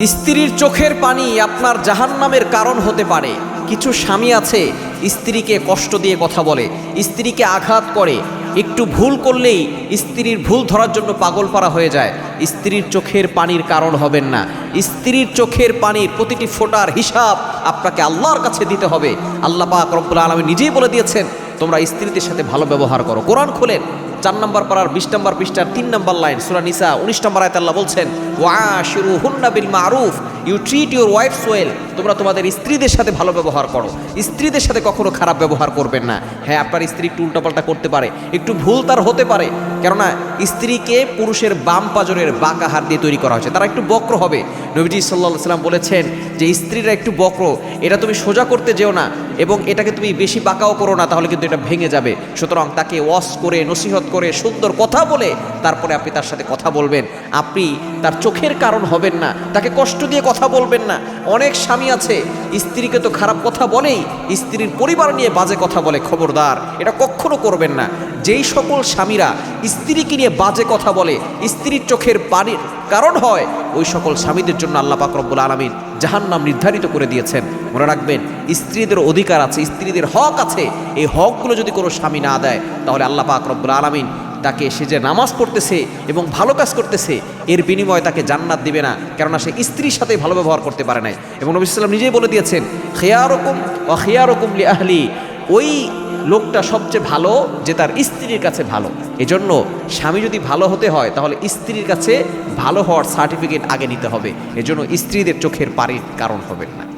স্ত্রীর চোখের পানি আপনার জাহান্নামের কারণ হতে পারে। কিছু স্বামী আছে স্ত্রীকে কষ্ট দিয়ে কথা বলে, স্ত্রীকে আঘাত করে, একটু ভুল করলেই স্ত্রীর ভুল ধরার জন্য পাগলপাড়া হয়ে যায়। স্ত্রীর চোখের পানির কারণ হবেন না। স্ত্রীর চোখের পানির প্রতিটি ফোঁটার হিসাব আপনাকে আল্লাহর কাছে দিতে হবে। আল্লাহ পাক রব্বুল আলামিন নিজেই বলে দিয়েছেন, তোমরা স্ত্রীদের সাথে ভালো ব্যবহার করো। কোরআন খোলেন 4 নম্বর পারার 20 নম্বর পৃষ্ঠার 3 নম্বর লাইন, সূরা নিসা 19 নম্বর আয়াতে আল্লাহ বলছেন, ওয়াশিরুহুন্না বিল মারুফ, you treat your wives well. তোমরা তোমাদের স্ত্রীদের সাথে ভালো ব্যবহার করো, স্ত্রীদের সাথে কখনো খারাপ ব্যবহার করবেন না। হ্যাঁ, আপনার স্ত্রী একটু উল্টাপাল্টা করতে পারে, একটু ভুল তার হতে পারে, কেননা স্ত্রীকে পুরুষের বাম পাজরের বাঁকা হাত দিয়ে তৈরি করা হয়েছে, তারা একটু বক্র হবে। নবীজি সাল্লাল্লাহু আলাইহি সাল্লাম বলেছেন যে স্ত্রীরা একটু বক্র, এটা তুমি সোজা করতে যেও না এবং এটাকে তুমি বেশি বাঁকাও করো না, তাহলে কিন্তু এটা ভেঙে যাবে। সুতরাং তাকে ওয়াশ করে, নসিহত করে, সুন্দর কথা বলে তারপরে আপনি তার সাথে কথা বলবেন। আপনি তার চোখের কারণ হবেন না, তাকে কষ্ট দিয়ে কথা বলবেন না। অনেক স্বামী আছে স্ত্রীকে তো খারাপ কথা বলেই, স্ত্রীর পরিবার নিয়ে বাজে কথা বলে। খবরদার, এটা কখনো করবেন না। যেই সকল স্বামীরা স্ত্রীকে নিয়ে বাজে কথা বলে, স্ত্রীর চোখের পানির কারণ হয়, ওই সকল স্বামীদের জন্য আল্লাহ পাক রব্বুল আলামিন জাহান্নাম নির্ধারিত করে দিয়েছেন। মনে রাখবেন, স্ত্রীদের অধিকার আছে, স্ত্রীদের হক আছে। এই হকগুলো যদি কোনো স্বামী না দেয়, তাহলে আল্লাহ পাক রব্বুল আলামিন তাকে, সে যে নামাজ পড়তেছে এবং ভালো কাজ করতেছে, এর বিনিময়ে তাকে জান্নাত দিবে না, কেননা সে স্ত্রীর সাথে ভালো ব্যবহার করতে পারে নাই। এবং নবী সাল্লাল্লাহু আলাইহি ওয়াসাল্লাম নিজেই বলে দিয়েছেন, খিয়ারুকুম ওয়া খিয়ারুকুম লি আহলি, ওই লোকটা সবচেয়ে ভালো যে তার স্ত্রীর কাছে ভালো। এজন্য স্বামী যদি ভালো হতে হয়, তাহলে স্ত্রীর কাছে ভালো হওয়ার সার্টিফিকেট আগে নিতে হবে। এজন্য স্ত্রীদের চোখের পানির কারণ হবেন না।